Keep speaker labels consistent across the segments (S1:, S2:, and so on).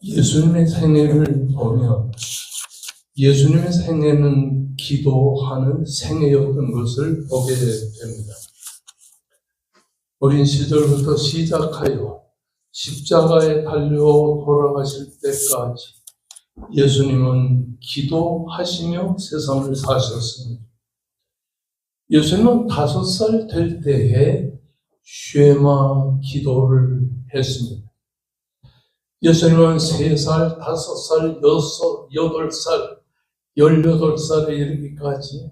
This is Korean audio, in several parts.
S1: 예수님의 생애를 보면 예수님의 생애는 기도하는 생애였던 것을 보게 됩니다. 어린 시절부터 시작하여 십자가에 달려 돌아가실 때까지 예수님은 기도하시며 세상을 사셨습니다. 예수님은 5살 될 때에 쉐마 기도를 했습니다. 예수님은 3살, 5살, 8살, 18살에 이르기까지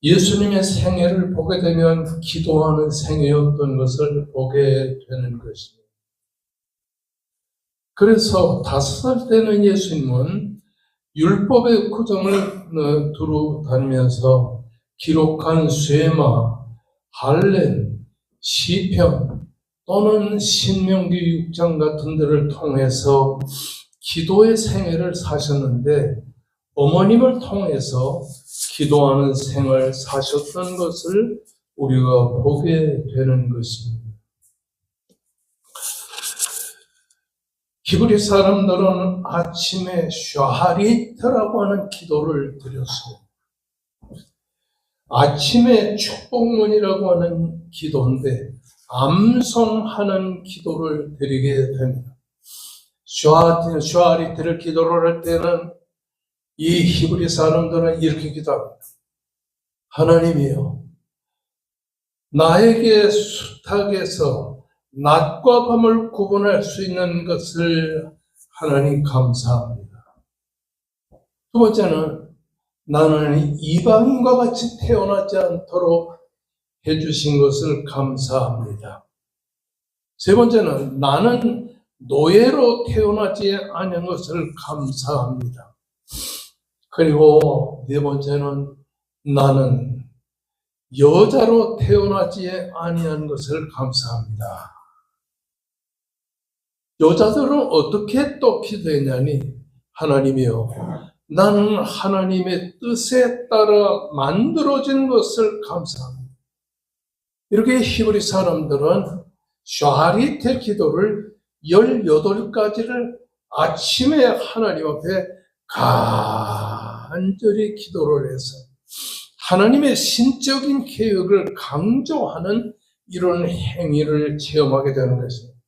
S1: 예수님의 생애를 보게 되면 기도하는 생애였던 것을 보게 되는 것입니다. 그래서 5살 때는 예수님은 율법의 구정을 두루 다니면서 기록한 쉐마, 할렘, 시편 또는 신명기 6장 같은 데를 통해서 기도의 생애를 사셨는데 어머님을 통해서 기도하는 생을 사셨던 것을 우리가 보게 되는 것입니다. 히브리 사람들은 아침에 샤하리트라고 하는 기도를 드렸습니다. 아침에 축복문이라고 하는 기도인데 암송하는 기도를 드리게 됩니다. 샤하리트를 기도를 할 때는 이 히브리 사람들은 이렇게 기도합니다. 하나님이여, 나에게 수탉에서 낮과 밤을 구분할 수 있는 것을 하나님 감사합니다. 두 번째는 나는 이방인과 같이 태어나지 않도록 해주신 것을 감사합니다. 세 번째는 나는 노예로 태어나지 않은 것을 감사합니다. 그리고 네 번째는 나는 여자로 태어나지 아니한 것을 감사합니다. 여자들은 어떻게 또 기도했냐니 하나님이여, 나는 하나님의 뜻에 따라 만들어진 것을 감사합니다. 이렇게 히브리 사람들은 샤하리트 기도를 18가지를 아침에 하나님 앞에 간절히 기도를 해서 하나님의 신적인 계획을 강조하는 이런 행위를 체험하게 되는 것입니다.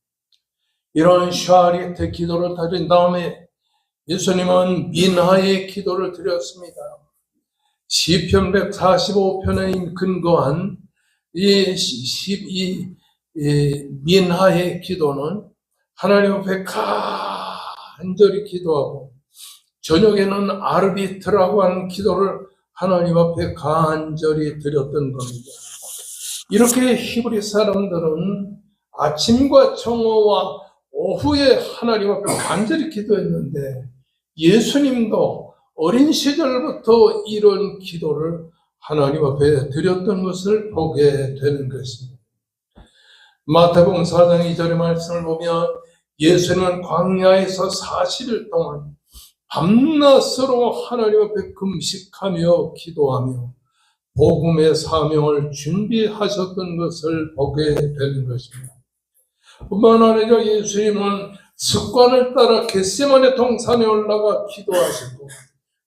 S1: 이런 샤하리트 기도를 드린 다음에 예수님은 민하의 기도를 드렸습니다. 시편 145편에 근거한 이 민하의 기도는 하나님 앞에 간절히 기도하고, 저녁에는 아르비트라고 하는 기도를 하나님 앞에 간절히 드렸던 겁니다. 이렇게 히브리 사람들은 아침과 정오와 오후에 하나님 앞에 간절히 기도했는데 예수님도 어린 시절부터 이런 기도를 하나님 앞에 드렸던 것을 보게 되는 것입니다. 마태복음 4장 2절의 말씀을 보면 예수님은 광야에서 40일 동안 밤낮으로 하나님 앞에 금식하며 기도하며 복음의 사명을 준비하셨던 것을 보게 되는 것입니다. 뿐만 아니라 예수님은 습관을 따라 겟세마네 동산에 올라가 기도하시고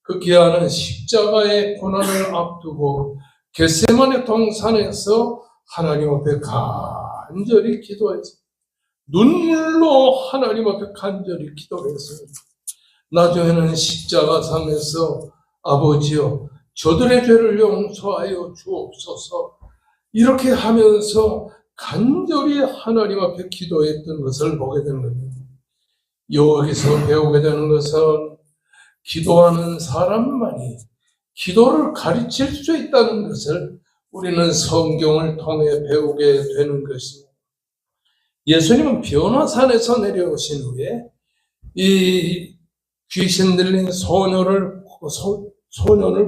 S1: 그 귀하는 십자가의 고난을 앞두고 겟세마네 동산에서 하나님 앞에 간절히 기도했습니다. 눈물로 하나님 앞에 간절히 기도를 했습니다. 나중에는 십자가상에서 아버지여, 저들의 죄를 용서하여 주옵소서, 이렇게 하면서 간절히 하나님 앞에 기도했던 것을 보게 되는 겁니다. 여기서 배우게 되는 것은 기도하는 사람만이 기도를 가르칠 수 있다는 것을 우리는 성경을 통해 배우게 되는 것입니다. 예수님은 변화산에서 내려오신 후에 이 귀신 들린 소년을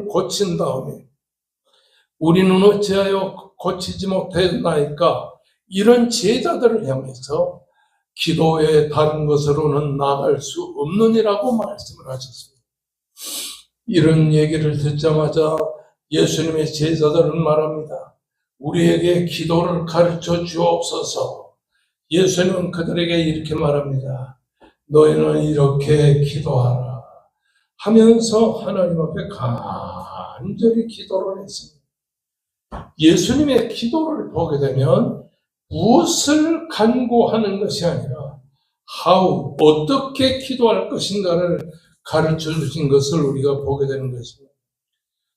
S1: 고친 다음에 우리는 어찌하여 고치지 못했나이까, 이런 제자들을 향해서 기도의 다른 것으로는 나아갈 수 없느니라고 말씀을 하셨습니다. 이런 얘기를 듣자마자 예수님의 제자들은 말합니다. 우리에게 기도를 가르쳐 주옵소서. 예수님은 그들에게 이렇게 말합니다. 너희는 이렇게 기도하라 하면서 하나님 앞에 간절히 기도를 했습니다. 예수님의 기도를 보게 되면 무엇을 간구하는 것이 아니라 어떻게 기도할 것인가를 가르쳐 주신 것을 우리가 보게 되는 것입니다.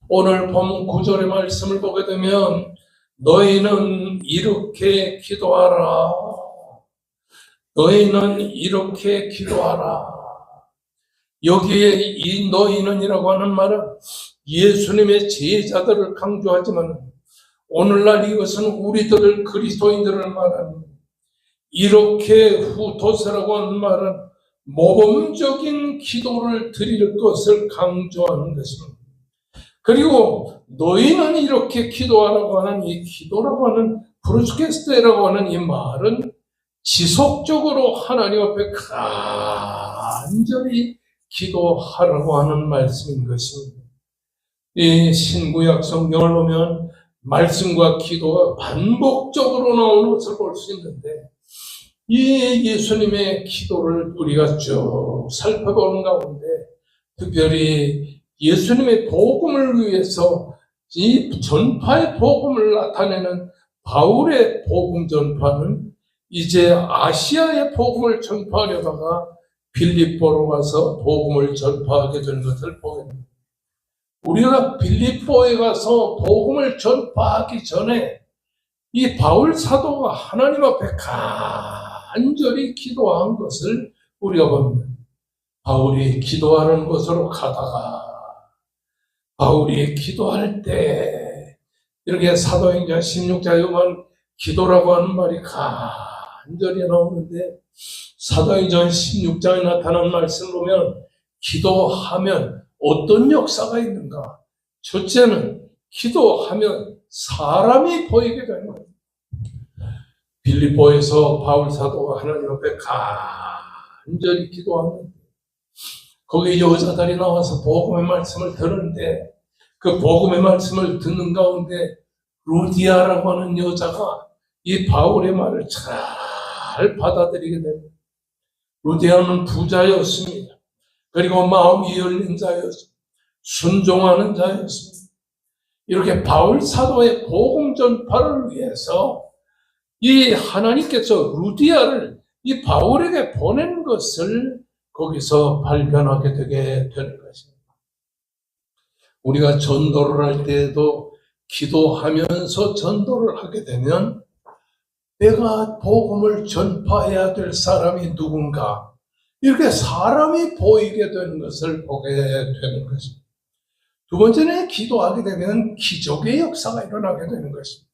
S1: 오늘 본문 9절의 말씀을 보게 되면 너희는 이렇게 기도하라. 너희는 이렇게 기도하라. 여기에 이 너희는이라고 하는 말은 예수님의 제자들을 강조하지만 오늘날 이것은 우리들을 그리스도인들을 말하는 이렇게 후토세라고 하는 말은 모범적인 기도를 드릴 것을 강조하는 것입니다. 그리고 너희는 이렇게 기도하라고 하는 이 기도라고 하는 프루스케스테라고 하는 이 말은 지속적으로 하나님 앞에 간절히 기도하라고 하는 말씀인 것입니다. 이 신구약 성경을 보면 말씀과 기도가 반복적으로 나오는 것을 볼 수 있는데 이 예수님의 기도를 우리가 쭉 살펴보는 가운데 특별히 예수님의 복음을 위해서 이 전파의 복음을 나타내는 바울의 복음 전파는 이제 아시아의 복음을 전파하려다가 빌립보로 가서 복음을 전파하게 된 것을 보게 됩니다. 우리가 빌립보에 가서 복음을 전파하기 전에 이 바울 사도가 하나님 앞에 간절히 기도한 것을 우리가 봅니다. 바울이 기도하는 곳으로 가다가 바울이 기도할 때 이렇게 사도행전 16장에 보면 기도라고 하는 말이 간절히 나오는데 사도행전 16장에 나타난 말씀을 보면 기도하면 어떤 역사가 있는가? 첫째는 기도하면 사람이 보이게 되는 거예요. 빌립보에서 바울 사도가 하나님 앞에 간절히 기도하는데 거기 여자들이 나와서 복음의 말씀을 들었는데 그 복음의 말씀을 듣는 가운데 루디아라고 하는 여자가 이 바울의 말을 잘 받아들이게 됩니다. 루디아는 부자였습니다. 그리고 마음이 열린 자였습니다. 순종하는 자였습니다. 이렇게 바울 사도의 복음 전파를 위해서 이 하나님께서 루디아를 이 바울에게 보낸 것을 거기서 발견하게 되게 되는 것입니다. 우리가 전도를 할 때에도 기도하면서 전도를 하게 되면 내가 복음을 전파해야 될 사람이 누군가 이렇게 사람이 보이게 되는 것을 보게 되는 것입니다. 두 번째는 기도하게 되면 기적의 역사가 일어나게 되는 것입니다.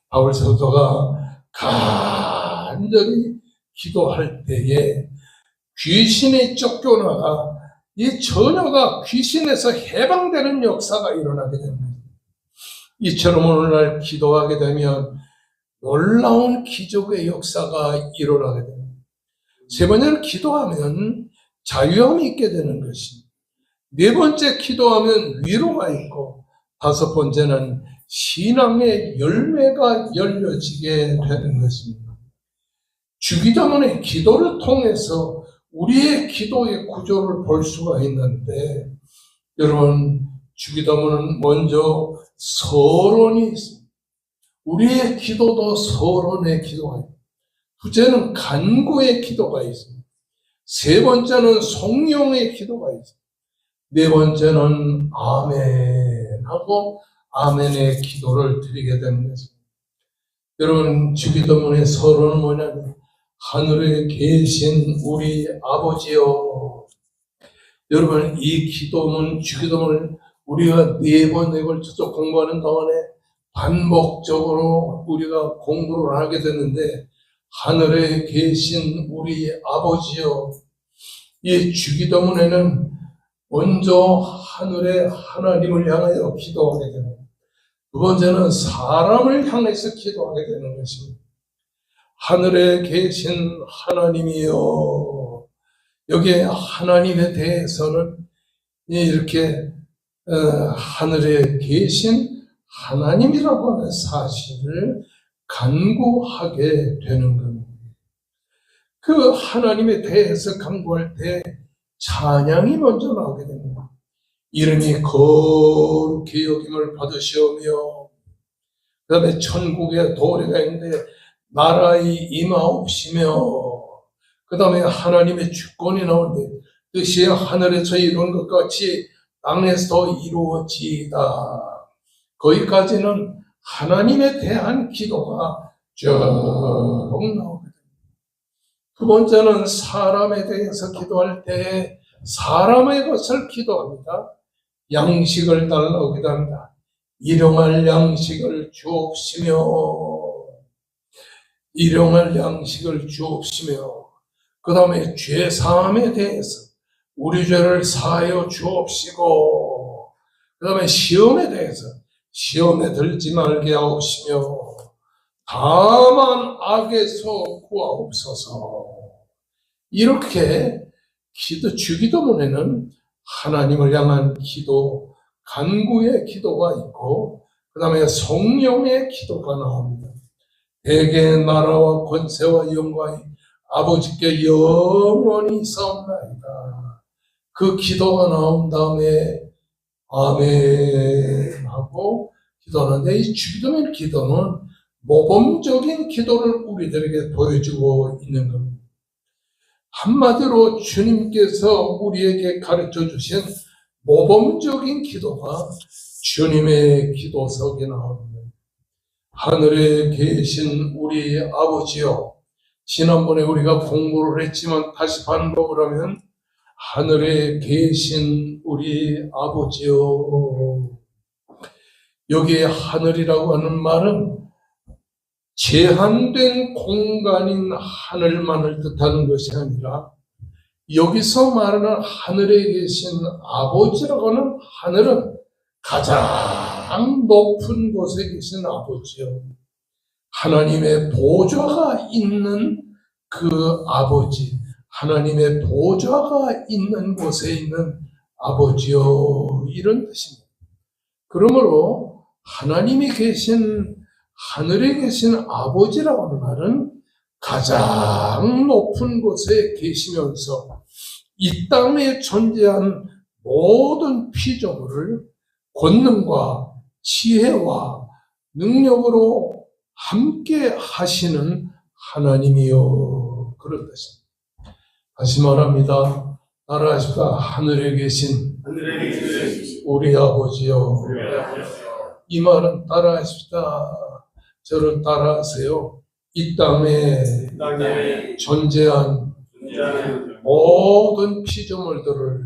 S1: 바울 사도가 간절히 기도할 때에 귀신이 쫓겨나가 이 처녀가 귀신에서 해방되는 역사가 일어나게 됩니다. 이처럼 오늘날 기도하게 되면 놀라운 기적의 역사가 일어나게 됩니다. 세 번째는 기도하면 자유함이 있게 되는 것입니다. 네 번째 기도하면 위로가 있고 다섯 번째는 신앙의 열매가 열려지게 되는 것입니다. 주기도문의 기도를 통해서 우리의 기도의 구조를 볼 수가 있는데 여러분 주기도문은 먼저 서론이 있습니다. 우리의 기도도 서론의 기도가 있습니다. 둘째는 간구의 기도가 있습니다. 세 번째는 성령의 기도가 있습니다. 네 번째는 아멘하고 아멘의 기도를 드리게 되는 것입니다. 여러분 주기도문의 서론은 뭐냐면 하늘에 계신 우리 아버지여. 여러분 이 기도문 주기도문을 우리가 4번에 걸쳐서 공부하는 동안에 반복적으로 우리가 공부를 하게 되는데 하늘에 계신 우리 아버지여. 이 주기도문에는 먼저 하늘의 하나님을 향하여 기도하게 됩니다. 두 번째는 사람을 향해서 기도하게 되는 것입니다. 하늘에 계신 하나님이여. 여기에 하나님에 대해서는 이렇게 하늘에 계신 하나님이라고 하는 사실을 간구하게 되는 겁니다. 그 하나님에 대해서 간구할 때 찬양이 먼저 나오게 됩니다. 이름이 거룩히 여김을 받으시오며, 그 다음에 천국에 도래가 있는데 나라의 임하옵시며, 그 다음에 하나님의 주권이 나오는데 뜻이 하늘에서 이룬 것 같이 땅에서 이루어지이다. 거기까지는 하나님에 대한 기도가 쭉 나오게 됩니다. 두 번째는 사람에 대해서 기도할 때 사람의 것을 기도합니다. 양식을 달라고 기도합니다. 일용할 양식을 주옵시며, 일용할 양식을 주옵시며, 그 다음에 죄사함에 대해서 우리 죄를 사하여 주옵시고, 그 다음에 시험에 대해서 시험에 들지 말게 하옵시며, 다만 악에서 구하옵소서. 이렇게 주기도문에는 하나님을 향한 기도, 간구의 기도가 있고, 그 다음에 성령의 기도가 나옵니다. 대개의 나라와 권세와 영광이 아버지께 영원히 있사옵나이다. 그 기도가 나온 다음에 아멘 하고 기도하는데, 이 주기도문 기도는 모범적인 기도를 우리들에게 보여주고 있는 겁니다. 한마디로 주님께서 우리에게 가르쳐 주신 모범적인 기도가 주님의 기도석에 나옵니다. 하늘에 계신 우리 아버지여, 지난번에 우리가 공부를 했지만 다시 반복을 하면, 하늘에 계신 우리 아버지여, 여기에 하늘이라고 하는 말은 제한된 공간인 하늘만을 뜻하는 것이 아니라, 여기서 말하는 하늘에 계신 아버지라고 하는 하늘은 가장 높은 곳에 계신 아버지요, 하나님의 보좌가 있는 그 아버지, 하나님의 보좌가 있는 곳에 있는 아버지요, 이런 뜻입니다. 그러므로 하나님이 계신, 하늘에 계신 아버지라고 하는 말은 가장 높은 곳에 계시면서 이 땅에 존재한 모든 피조물을 권능과 지혜와 능력으로 함께 하시는 하나님이요, 그런 뜻입니다. 다시 말합니다. 따라하십시다. 하늘에 계신 우리 아버지요. 이 말은 따라하십시다. 저를 따라하세요. 이 땅에 존재한 모든 피조물들을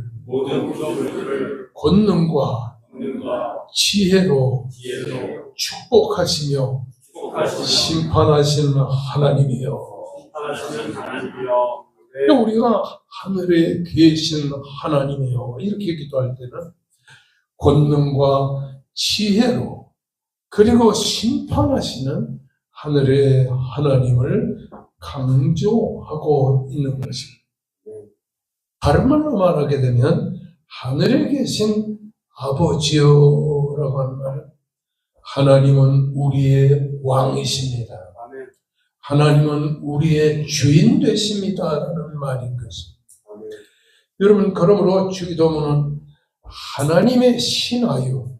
S1: 권능과 지혜로 축복하시며 심판하시는 하나님이요. 우리가 하늘에 계신 하나님이요, 이렇게 기도할 때는 권능과 지혜로, 그리고 심판하시는 하늘의 하나님을 강조하고 있는 것입니다. 다른 말로 말하게 되면 하늘에 계신 아버지여라고 하는 말은, 하나님은 우리의 왕이십니다. 하나님은 우리의 주인 되십니다라는 말인 것입니다. 여러분, 그러므로 주기도문은 하나님의 신하요,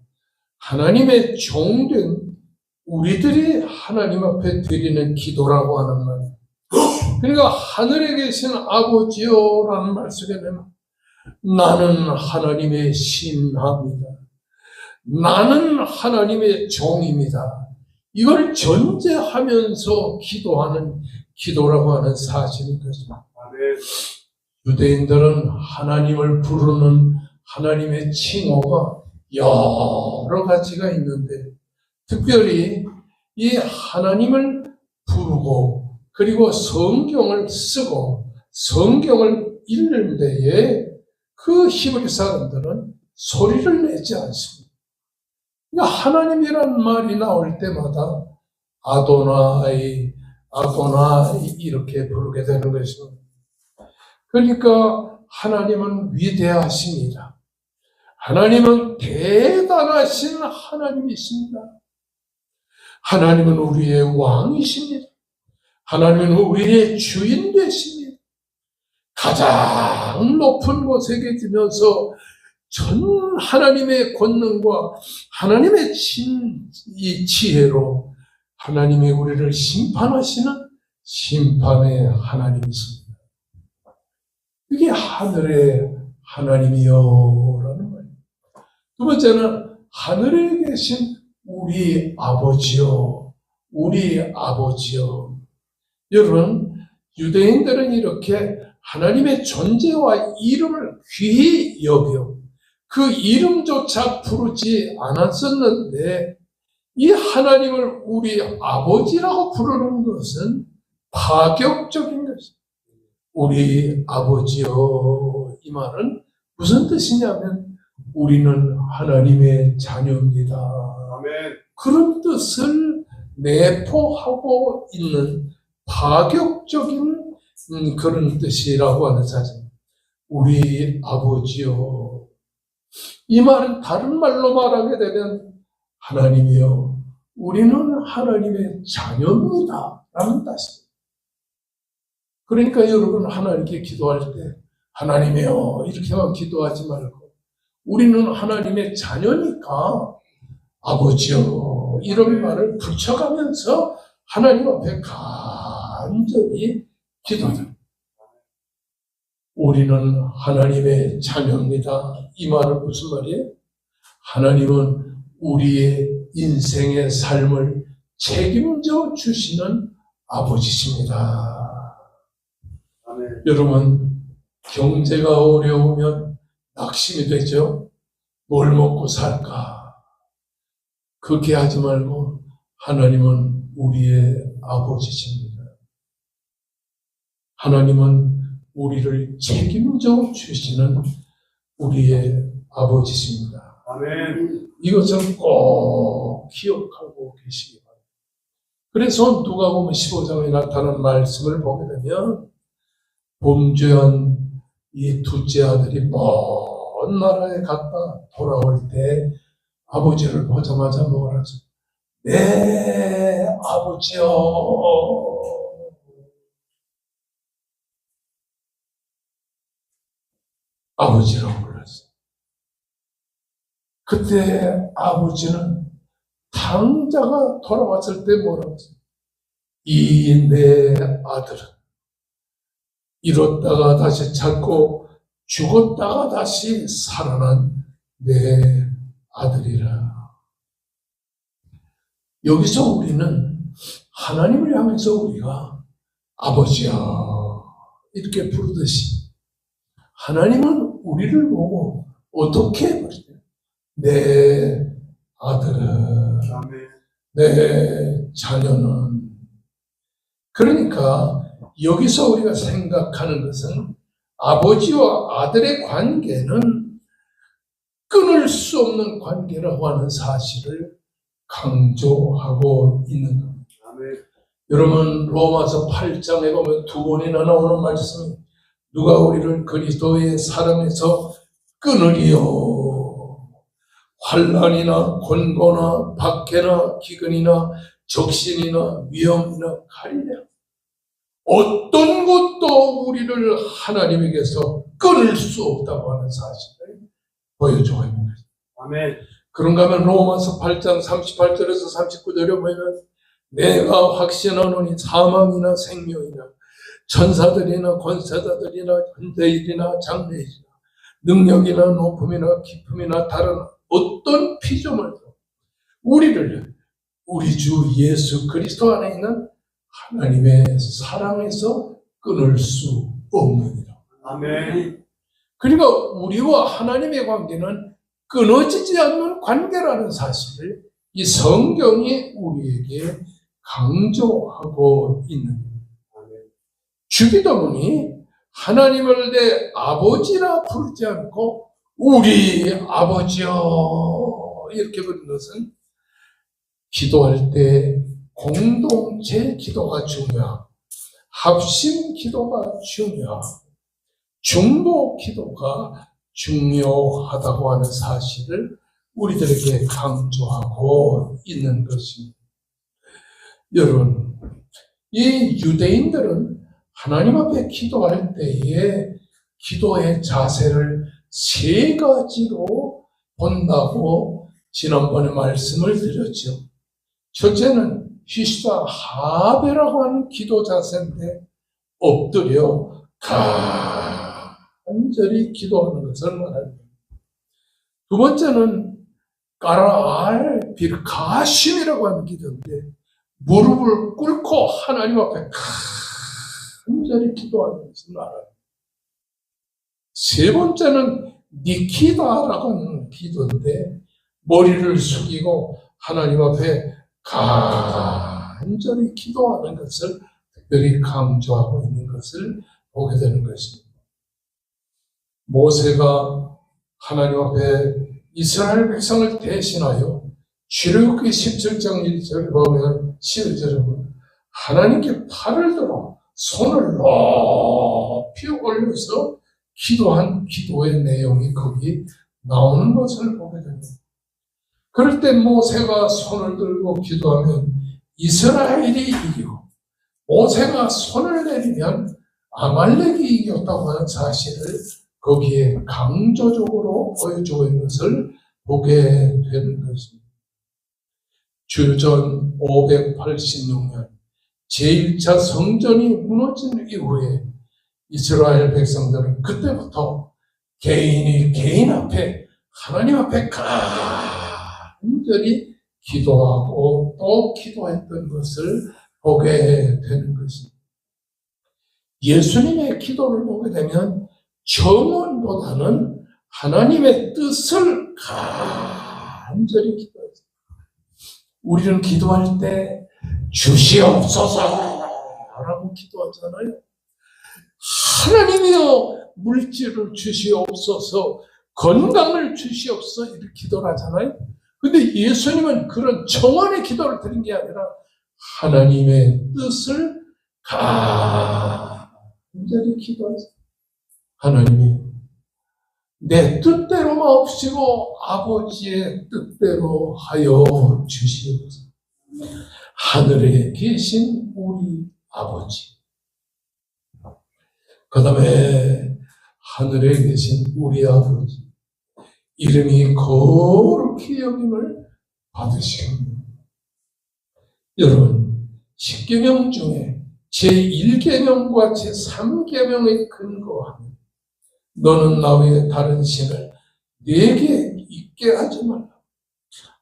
S1: 하나님의 종된 우리들이 하나님 앞에 드리는 기도라고 하는 말. 그러니까 하늘에 계신 아버지여라는 말 속에 되면, 나는 하나님의 신하입니다. 나는 하나님의 종입니다. 이걸 전제하면서 기도하는 기도라고 하는 사실인 것입니다. 유대인들은 하나님을 부르는 하나님의 칭호가 여러 가지가 있는데, 특별히 이 하나님을 부르고 그리고 성경을 쓰고 성경을 읽는 데에 그 히브리 사람들은 소리를 내지 않습니다. 그러니까 하나님이라는 말이 나올 때마다 아도나이, 아도나이 이렇게 부르게 되는 것입니다. 그러니까 하나님은 위대하십니다. 하나님은 대단하신 하나님이십니다. 하나님은 우리의 왕이십니다. 하나님은 우리의 주인 되십니다. 가장 높은 곳에 계시면서 전 하나님의 권능과 하나님의 이 지혜로 하나님이 우리를 심판하시는 심판의 하나님이십니다. 이게 하늘의 하나님이여라는 말이에요. 두 번째는 하늘에 계신 우리 아버지요, 우리 아버지요. 여러분, 유대인들은 이렇게 하나님의 존재와 이름을 귀히 여겨 그 이름조차 부르지 않았었는데, 이 하나님을 우리 아버지라고 부르는 것은 파격적인 것입니다. 우리 아버지요, 이 말은 무슨 뜻이냐면 우리는 하나님의 자녀입니다.
S2: 아멘.
S1: 그런 뜻을 내포하고 있는 파격적인 그런 뜻이라고 하는 사실. 우리 아버지요. 이 말은 다른 말로 말하게 되면 하나님이요, 우리는 하나님의 자녀입니다 라는 뜻입니다. 그러니까 여러분, 하나님께 기도할 때 하나님이요 이렇게만 기도하지 말고 우리는 하나님의 자녀니까 아버지요 이런 말을 붙여가면서 하나님 앞에 간절히 기도합니다. 우리는 하나님의 자녀입니다. 이 말은 무슨 말이에요? 하나님은 우리의 인생의 삶을 책임져 주시는 아버지십니다.
S2: 아멘.
S1: 여러분, 경제가 어려우면 낙심이 되죠. 뭘 먹고 살까? 그렇게 하지 말고 하나님은 우리의 아버지십니다. 하나님은 우리를 책임져 주시는 우리의 아버지십니다.
S2: 아멘.
S1: 이것을 꼭 기억하고 계시기 바랍니다. 그래서 누가복음 15장에 나타난 말씀을 보게 되면 범죄한 이 둘째 아들이 먼 나라에 갔다 돌아올 때 아버지를 보자마자 뭐라 하죠? 네, 아버지요. 아버지라고 불렀어요. 그때 아버지는 당자가 돌아왔을 때 뭐라고 했어요? 이 내 아들은 잃었다가 다시 찾고 죽었다가 다시 살아난 내 아들이라. 여기서 우리는 하나님을 향해서 우리가 아버지야 이렇게 부르듯이 하나님은 우리를 보고 어떻게 부르냐? 내 아들은, 내 자녀는. 그러니까 여기서 우리가 생각하는 것은 아버지와 아들의 관계는 끊을 수 없는 관계라고 하는 사실을 강조하고 있는 겁니다. 여러분, 로마서 8장에 보면 두 번이나 나오는 말씀이 누가 우리를 그리스도의 사랑에서 끊으리요? 환난이나 곤고나 박해나 기근이나 적신이나 위험이나 칼이냐? 어떤 것도 우리를 하나님에게서 끊을 수 없다고 하는 사실을 보여주고 있는 것입니다.
S2: 아멘.
S1: 그런가 하면 로마서 8장 38절에서 39절에 보면 내가 확신하노니 사망이나 생명이나 천사들이나 권세자들이나 현대일이나 장래일이나 능력이나 높음이나 깊음이나 다른 어떤 피조물도 우리를 우리 주 예수 그리스도 안에 있는 하나님의 사랑에서 끊을 수 없느니라.
S2: 아멘.
S1: 그러니까 우리와 하나님의 관계는 끊어지지 않는 관계라는 사실을 이 성경이 우리에게 강조하고 있는 겁니다. 주기도문이 하나님을 내 아버지라 부르지 않고 우리 아버지여 이렇게 부르는 것은 기도할 때 공동체 기도가 중요하고 합심 기도가 중요하고 중보 기도가 중요하다고 하는 사실을 우리들에게 강조하고 있는 것입니다. 여러분, 이 유대인들은 하나님 앞에 기도할 때에 기도의 자세를 세 가지로 본다고 지난번에 말씀을 드렸죠. 첫째는 히스다 하베라고 하는 기도 자세인데 엎드려 간절히 기도하는 것을 말합니다. 두 번째는 까라알 빌가심이라고 하는 기도인데 무릎을 꿇고 하나님 앞에 간절히 기도하는 것을 말합니다. 세 번째는 니키다라고 하는 기도인데 머리를 숙이고 하나님 앞에 간절히 기도하는 것을 특별히 강조하고 있는 것을 보게 되는 것입니다. 모세가 하나님 앞에 이스라엘 백성을 대신하여 출애굽기 17장 1절을 보면 11절을 보면 하나님께 팔을 들어 손을 높이 올려서 기도한 기도의 내용이 거기 나오는 것을 보게 됩니다. 그럴 때 모세가 손을 들고 기도하면 이스라엘이 이기고 모세가 손을 내리면 아말렉이 이겼다고 하는 사실을 거기에 강조적으로 보여주고 있는 것을 보게 되는 것입니다. 주전 586년 제1차 성전이 무너진 이후에 이스라엘 백성들은 그때부터 개인이 개인 앞에 하나님 앞에 간절히 기도하고 또 기도했던 것을 보게 되는 것입니다. 예수님의 기도를 보게 되면 정언보다는 하나님의 뜻을 간절히 기도했습니다. 우리는 기도할 때 주시옵소서라고 기도하잖아요. 하나님이여 물질을 주시옵소서, 건강을 주시옵소서 이렇게 기도를 하잖아요. 근데 예수님은 그런 정언의 기도를 드린 게 아니라 하나님의 뜻을 간절히 기도하세요. 하나님이 내 뜻대로 마옵시고 아버지의 뜻대로 하여 주시옵소서. 하늘에 계신 우리 아버지, 그 다음에 하늘에 계신 우리 아버지 이름이 거룩히 여김을 받으시옵니다. 여러분, 10계명 중에 제1계명과 제3계명에 근거하며 너는 나 외에 다른 신을 내게 있게 하지 말라.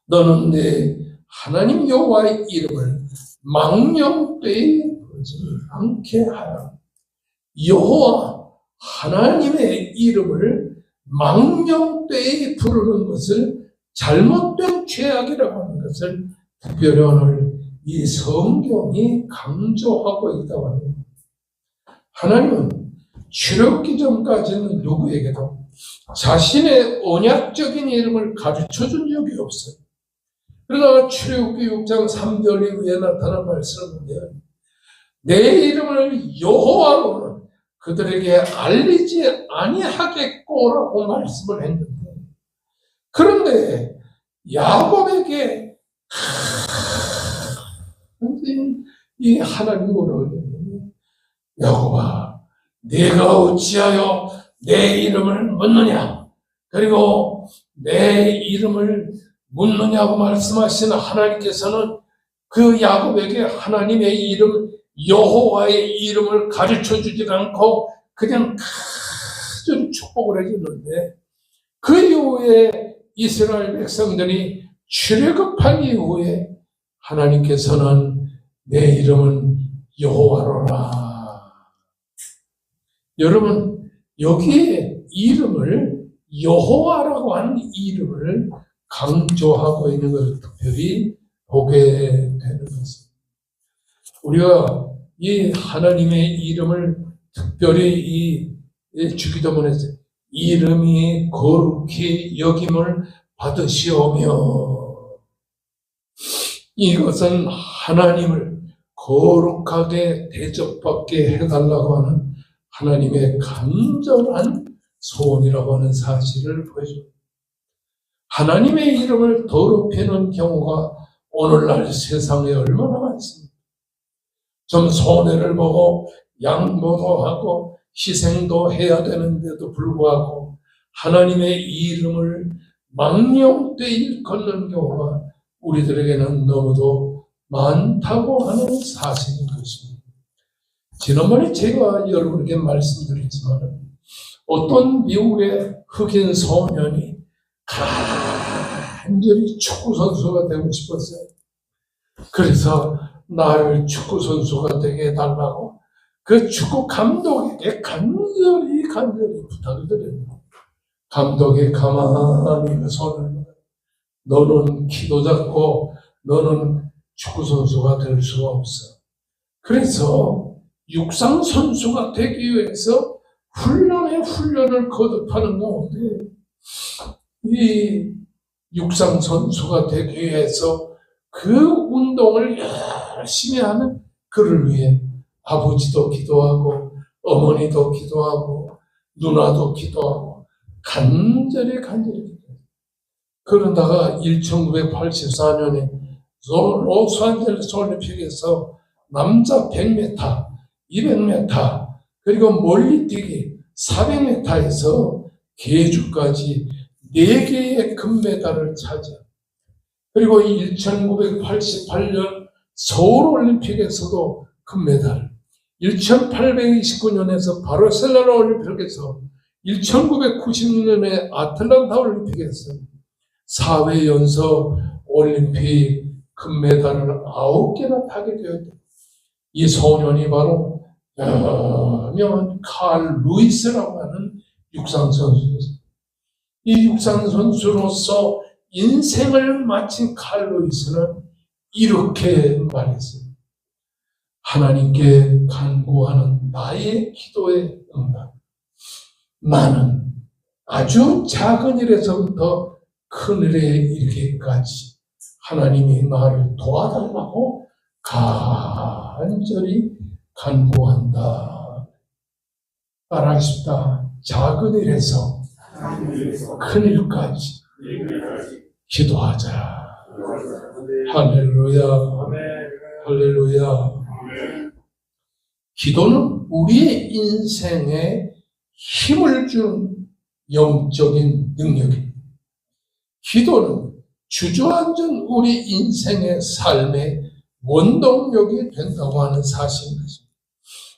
S1: 너는 내 하나님 여호와의 이름을 망령되이 부르지 않게 하라. 여호와 하나님의 이름을 망령되이 부르는 것을 잘못된 죄악이라고 하는 것을 특별히 오늘 이 성경이 강조하고 있다고 합니다. 하나님은 출애굽기 전까지는 누구에게도 자신의 언약적인 이름을 가르쳐준 적이 없어요. 그러다가 출애굽기 6장 3절 이후에 나타난 말씀을 보면 내 이름을 여호와로는 그들에게 알리지 아니하겠고라고 말씀을 했는데, 그런데 야곱에게 이 하나님 뭐라고 했냐면 야곱아 네가 어찌하여 내 이름을 묻느냐, 그리고 내 이름을 묻느냐고 말씀하신 하나님께서는 그 야곱에게 하나님의 이름 여호와의 이름을 가르쳐주지 않고 그냥 간절히 축복을 해주는데, 그 이후에 이스라엘 백성들이 출애굽한 이후에 하나님께서는 내 이름은 여호와로라. 여러분, 여기에 이름을 여호와라고 하는 이름을 강조하고 있는 것을 특별히 보게 되는 것입니다. 우리가 이 하나님의 이름을 특별히 이 주기도문에서 이름이 거룩히 여김을 받으시오며, 이것은 하나님을 거룩하게 대접받게 해달라고 하는 하나님의 간절한 소원이라고 하는 사실을 보여줍니다. 하나님의 이름을 더럽히는 경우가 오늘날 세상에 얼마나 많습니다. 좀 손해를 보고 양보도 하고 희생도 해야 되는데도 불구하고 하나님의 이름을 망령되 일컫는 경우가 우리들에게는 너무도 많다고 하는 사실인 것입니다. 지난번에 제가 여러분에게 말씀드렸지만 어떤 미국의 흑인 소년이 간절히 축구선수가 되고 싶었어요. 그래서 나를 축구선수가 되게 해달라고 그 축구 감독에게 간절히 부탁을 드립니다. 감독이 가만히 그 손을 너는 키도 작고 너는 축구선수가 될 수가 없어. 그래서 육상선수가 되기 위해서 훈련을 거듭하는 가운데 이 육상선수가 되기 위해서 그 운동을 열심히 하는 그를 위해 아버지도 기도하고 어머니도 기도하고 누나도 기도하고 간절히 기도해요. 그러다가 1984년에 로스앤젤레스 올림픽에서 남자 100m, 200m 그리고 멀리뛰기 400m에서 계주까지 4개의 금메달을 차지합니다. 그리고 1988년 서울올림픽에서도 금메달, 1829년에서 바르셀로나 올림픽에서 1996년에 아틀란타 올림픽에서 4회 연속 올림픽 금메달을 9개나 타게 되었다. 이 소년이 바로 유명한 칼 루이스라고 하는 육상선수였습니다. 이 육상선수로서 인생을 마친 칼 루이스는 이렇게 말했습니다. 하나님께 간구하는 나의 기도의 응답. 나는 아주 작은 일에서부터 큰 일에 이르기까지 하나님이 나를 도와달라고 간절히 간구한다. 따라하십시다. 작은 일에서 큰 일까지 기도하자. 할렐루야. 할렐루야. 기도는 우리의 인생에 힘을 주는 영적인 능력입니다. 기도는 주저앉은 우리 인생의 삶의 원동력이 된다고 하는 사실입니다.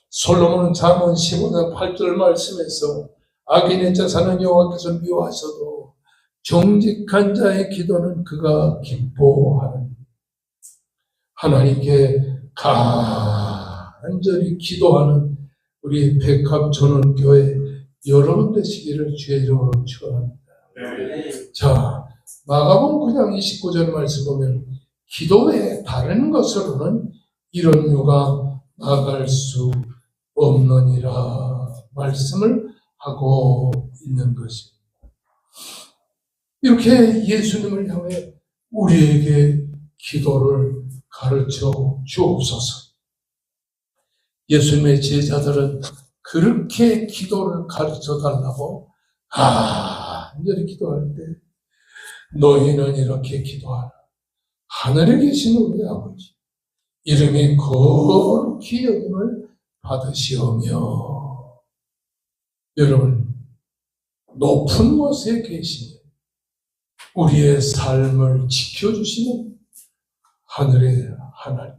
S1: 솔로몬은 잠언 15장 8절 말씀에서 악인의 자산은 여호와께서 미워하셔도 정직한 자의 기도는 그가 기뻐하는 하나님께 간절히 기도하는 우리 백합전원교회 여러분 되시기를 주의 이름으로 축원합니다. 자, 마가복음 9장 29절 말씀 보면 기도 외에 다른 것으로는 이런 유가 나갈 수 없느니라 말씀을 하고 있는 것입니다. 이렇게 예수님을 향해 우리에게 기도를 가르쳐 주옵소서. 예수님의 제자들은 그렇게 기도를 가르쳐 달라고 간절히 기도할 때 너희는 이렇게 기도하라. 하늘에 계신 우리 아버지 이름이 거룩히 여김을 받으시오며. 여러분, 높은 곳에 계시는 우리의 삶을 지켜주시는 하늘의 하나님,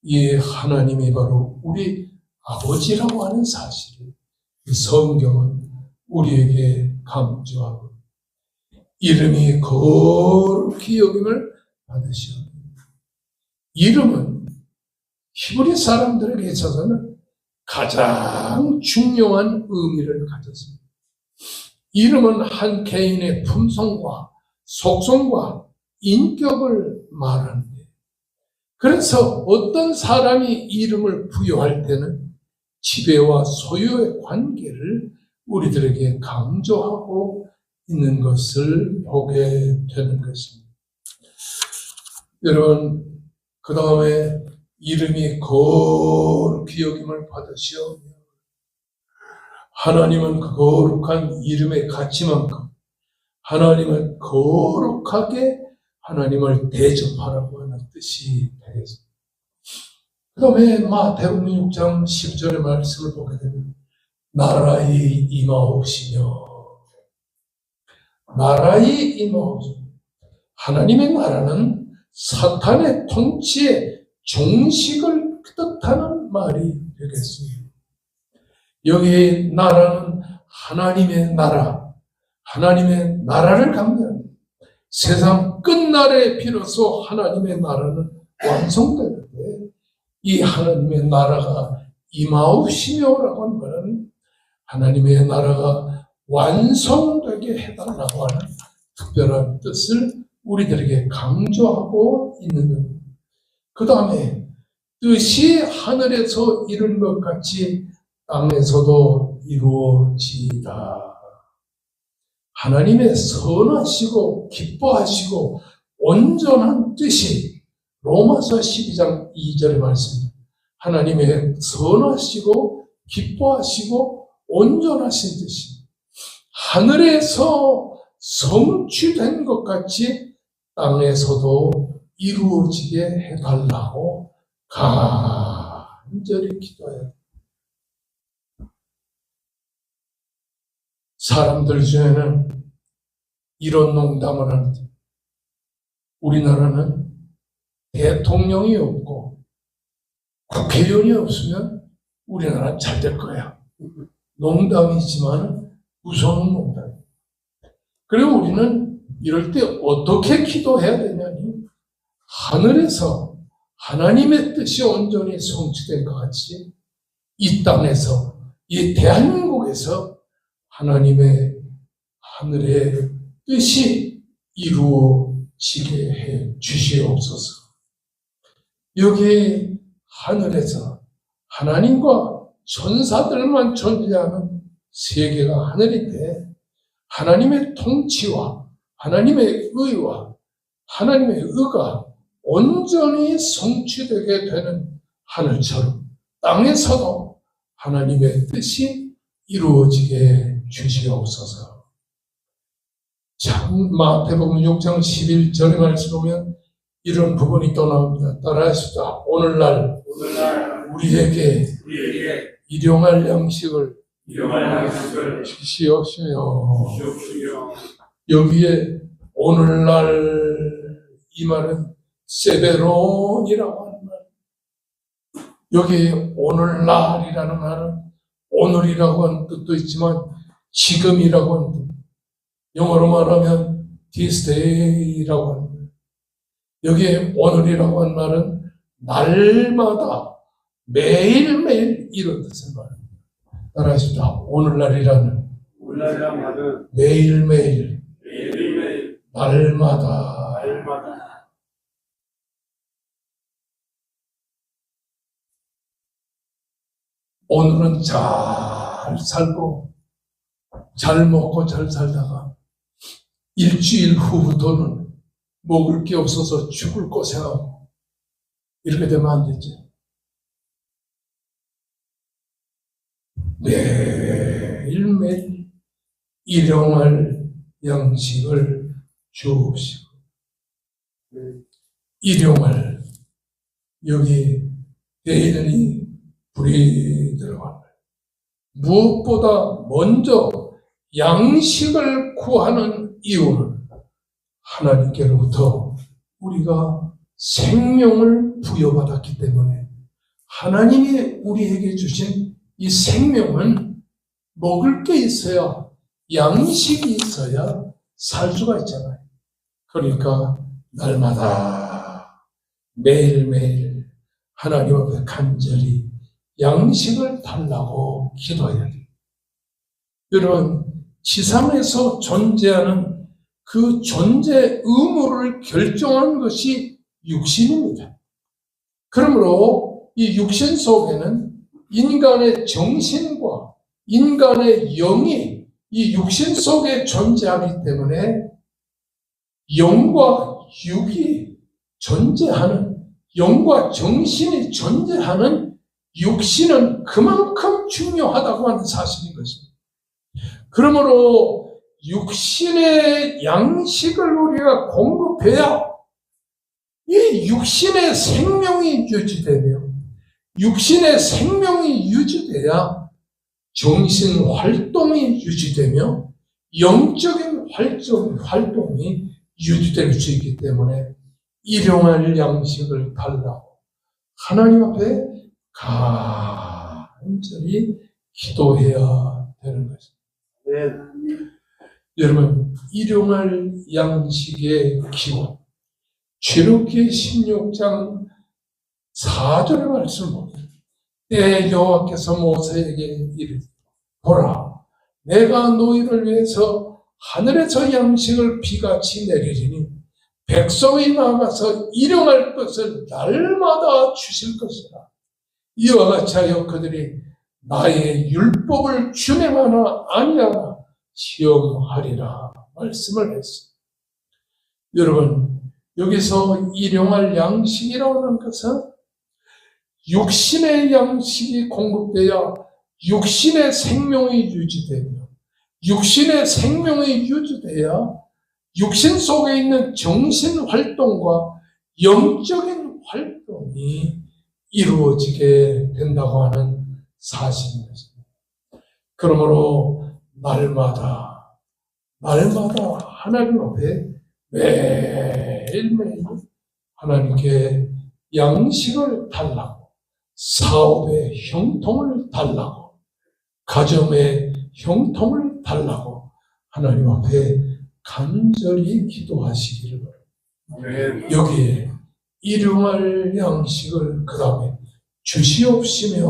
S1: 이 하나님이 바로 우리 아버지라고 하는 사실을 이 성경은 우리에게 강조하고 이름이 거룩히 여김을 받으시오. 이름은 히브리 사람들에게 있어서는 가장 중요한 의미를 가졌습니다. 이름은 한 개인의 품성과 속성과 인격을 말하는데, 그래서 어떤 사람이 이름을 부여할 때는 지배와 소유의 관계를 우리들에게 강조하고 있는 것을 보게 되는 것입니다. 여러분, 그 다음에 이름이 거룩히 여김을 받으시오. 하나님은 그 거룩한 이름의 가치만큼 하나님은 거룩하게 하나님을 대접하라고 하는 뜻이 되겠습니다. 그 다음에 마태복음 6장 10절의 말씀을 보게 됩니다. 나라의 임하옵시며 나라의 임하옵시며 하나님의 나라는 사탄의 통치의 종식을 뜻하는 말이 되겠습니다. 여기 나라는 하나님의 나라, 하나님의 나라를 강조합니다. 세상 끝날에 비로소 하나님의 나라는 완성되는데 이 하나님의 나라가 임하옵시며라고 하는 말은 하나님의 나라가 완성되게 해달라고 하는 특별한 뜻을 우리들에게 강조하고 있는 겁니다. 그 다음에 뜻이 하늘에서 이룬 것 같이 땅에서도 이루어지이다. 하나님의 선하시고 기뻐하시고 온전한 뜻이 로마서 12장 2절의 말씀입니다. 하나님의 선하시고 기뻐하시고 온전하신 뜻이 하늘에서 성취된 것 같이 땅에서도 이루어지게 해달라고 간절히 기도해요. 사람들 중에는 이런 농담을 합니다. 우리나라는 대통령이 없고 국회의원이 없으면 우리나라는 잘 될 거야. 농담이지만 무서운 농담. 그리고 우리는 이럴 때 어떻게 기도해야 되냐니 하늘에서 하나님의 뜻이 온전히 성취된 것 같이 이 땅에서 이 대한민국에서 하나님의 하늘의 뜻이 이루어지게 해 주시옵소서. 여기 하늘에서 하나님과 천사들만 존재하는 세계가 하늘인데 하나님의 통치와 하나님의 의와 하나님의 의가 온전히 성취되게 되는 하늘처럼 땅에서도 하나님의 뜻이 이루어지게 주시옵소서. 참 마태복음 6장 11절의 말씀 보면 이런 부분이 또 나옵니다. 따라하십시다. 오늘날 우리에게 일용할 양식을 주시옵시며. 여기에 오늘날 이 말은 세베론이라고 하는 말. 여기 오늘날이라는 말은 오늘이라고 하는 뜻도 있지만 지금이라고 하는 뜻. 영어로 말하면 this day라고 하는 말. 여기에 오늘이라고 하는 말은 날마다 매일매일 이런 뜻을 말합니다. 따라하십시다. 오늘날이라는
S2: 말은
S1: 매일매일 날마다 오늘은 잘 살고 잘 먹고 잘 살다가 일주일 후부터는 먹을 게 없어서 죽을 고생하고 이렇게 되면 안 되지. 매일매일 일용할 양식을 주옵시고. 일용할 여기 데일리 불이 들어갑니다. 무엇보다 먼저 양식을 구하는 이유는 하나님께로부터 우리가 생명을 부여받았기 때문에 하나님이 우리에게 주신 이 생명은 먹을 게 있어야 양식이 있어야 살 수가 있잖아요. 그러니까 날마다 매일매일 하나님 앞에 간절히 양식을 달라고 기도해야 돼요. 여러분, 지상에서 존재하는 그 존재 의무를 결정한 것이 육신입니다. 그러므로 이 육신 속에는 인간의 정신과 인간의 영이 이 육신 속에 존재하기 때문에 영과 육이 존재하는, 영과 정신이 존재하는 육신은 그만큼 중요하다고 하는 사실인 것입니다. 그러므로 육신의 양식을 우리가 공급해야 이 육신의 생명이 유지되며 육신의 생명이 유지돼야 정신 활동이 유지되며 영적인 활동이 유지될 수 있기 때문에 일용할 양식을 달라고 하나님 앞에 간절히 기도해야 되는 것입니다.
S2: 아멘.
S1: 여러분, 일용할 양식의 기원, 출애굽기 16장 4절의 말씀을 보면 때 여호와께서 모세에게 이르시되 보라, 내가 너희를 위해서 하늘에서 양식을 비같이 내리리니 백성이 나가서 일용할 것을 날마다 주실 것이라. 이와 같이 하여 그들이 나의 율법을 준행하나 아니하나 시험하리라 말씀을 했습니다. 여러분, 여기서 일용할 양식이라고 하는 것은 육신의 양식이 공급되어 육신의 생명이 유지되며 육신의 생명이 유지되어 육신 속에 있는 정신 활동과 영적인 활동이 이루어지게 된다고 하는 사실입니다. 그러므로 날마다 하나님 앞에 매일매일 하나님께 양식을 달라고, 사업의 형통을 달라고, 가정의 형통을 달라고 하나님 앞에 간절히 기도하시기를 바랍니다.
S2: 아멘.
S1: 여기에 일용할 양식을 그 다음에 주시옵시며라.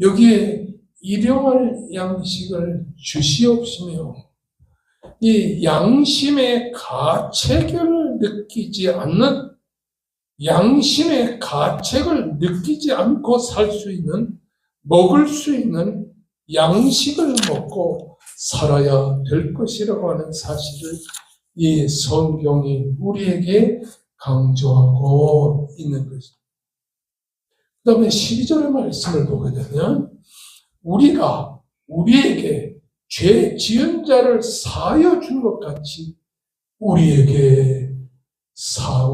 S1: 여기에 일용할 양식을 주시옵시며, 이 양심의 가책을 느끼지 않는, 양심의 가책을 느끼지 않고 살 수 있는, 먹을 수 있는 양식을 먹고 살아야 될 것이라고 하는 사실을 이 성경이 우리에게 강조하고 있는 것입니다. 그 다음에 12절의 말씀을 보게 되면 우리가 우리에게 죄 지은 자를 사하여 준 것 같이 우리에게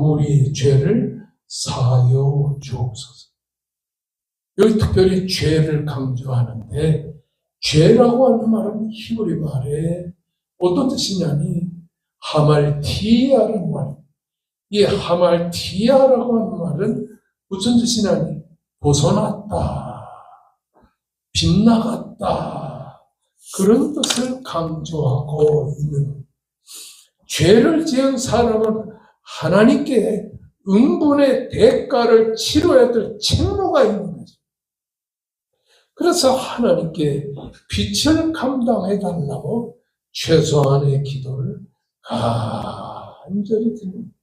S1: 우리의 죄를 사하여 주옵소서. 여기 특별히 죄를 강조하는데, 죄라고 하는 말은 히브리 말에 어떤 뜻이냐니 하말티아라는 말. 이 하말티아라고 하는 말은 무슨 뜻이냐니 벗어났다, 빗나갔다, 그런 뜻을 강조하고 있는. 죄를 지은 사람은 하나님께 응분의 대가를 치러야 될 책무가 있는 거죠. 그래서 하나님께 빛을 감당해 달라고 최소한의 기도를 간절히 드립니다.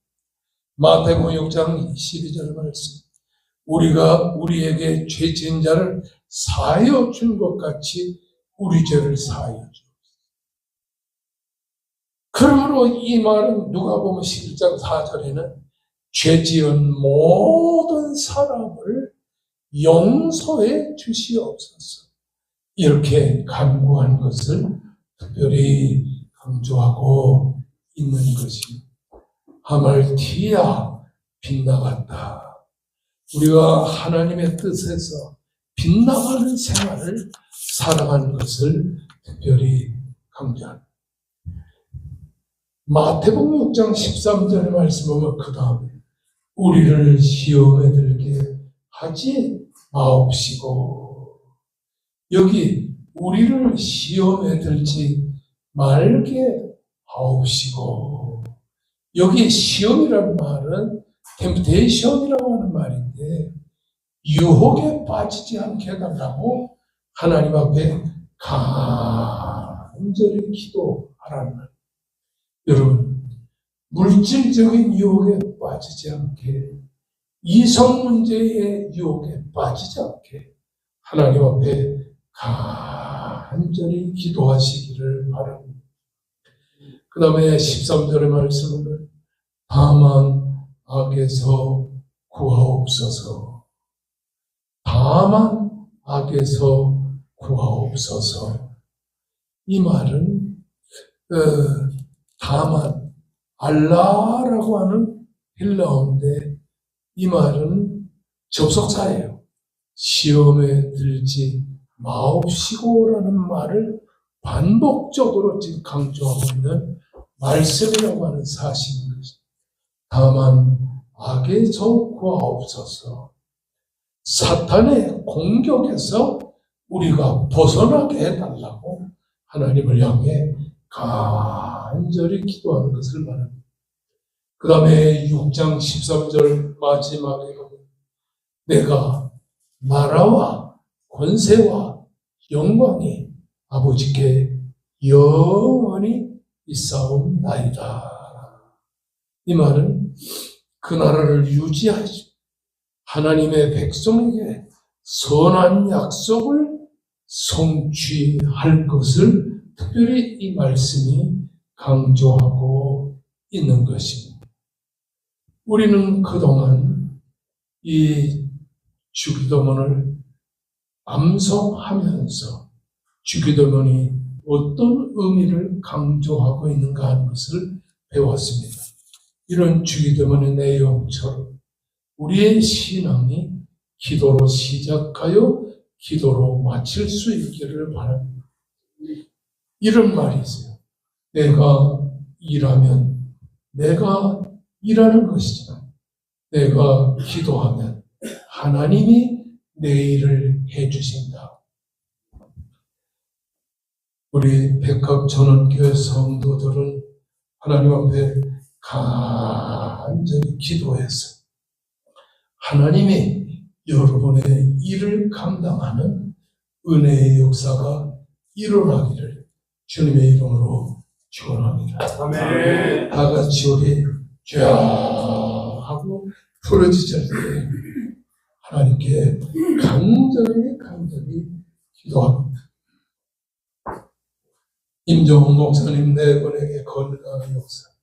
S1: 마태복음 6장 22절 말씀, 우리가 우리에게 죄 지은 자를 사하여 준 것 같이 우리 죄를 사하여 주옵소서. 그러므로 이 말은 누가복음 11장 4절에는 죄 지은 모든 사람을 용서해 주시옵소서, 이렇게 간구한 것을 특별히 강조하고 있는 것입니다. 하말티아, 빗나갔다. 우리가 하나님의 뜻에서 빗나가는 생활을 살아가는 것을 특별히 강조합니다. 마태복음 6장 13절의 말씀 보면 그 다음에 우리를 시험에 들게 하지 마옵시고, 여기 우리를 시험에 들지 말게 하옵시고, 여기 시험이라는 말은 템프테이션이라고 하는 말인데 유혹에 빠지지 않게 해달라고 하나님 앞에 간절히 기도하라는 말. 여러분, 물질적인 유혹에 빠지지 않게, 이성 문제의 유혹에 빠지지 않게 하나님 앞에 간절히 기도하시기를 바랍니다. 그 다음에 13절의 말씀은 다만 악에서 구하옵소서, 다만 악에서 구하옵소서. 이 말은 다만, 알라라고 하는 헬라어인데 이 말은 접속사예요. 시험에 들지 마옵시고라는 말을 반복적으로 지금 강조하고 있는 말씀이라고 하는 사실인 것입니다. 다만 악에서 구하옵소서. 사탄의 공격에서 우리가 벗어나게 해달라고 하나님을 향해 간절히 기도하는 것을 말합니다. 그 다음에 6장 13절 마지막에 보면 내가 나라와 권세와 영광이 아버지께 영원히 있사옵나이다. 이 말은 그 나라를 유지하시고 하나님의 백성에게 선한 약속을 성취할 것을 특별히 이 말씀이 강조하고 있는 것입니다. 우리는 그동안 이 주기도문을 암송하면서 주기도문이 어떤 의미를 강조하고 있는가 하는 것을 배웠습니다. 이런 주기도문의 내용처럼 우리의 신앙이 기도로 시작하여 기도로 마칠 수 있기를 바랍니다. 이런 말이 있어요. 내가 일하면 내가 일하는 것이지만 내가 기도하면 하나님이 내 일을 해주신다. 우리 백합전원교회 성도들은 하나님 앞에 간절히 기도해서 하나님이 여러분의 일을 감당하는 은혜의 역사가 일어나기를 주님의 이름으로 축원합니다.
S2: 아멘.
S1: 다 같이 우리 주야 하고 부르짖을 때 하나님께 간절히 기도합니다. 임종훈 목사님 네 분에게 건강의 역사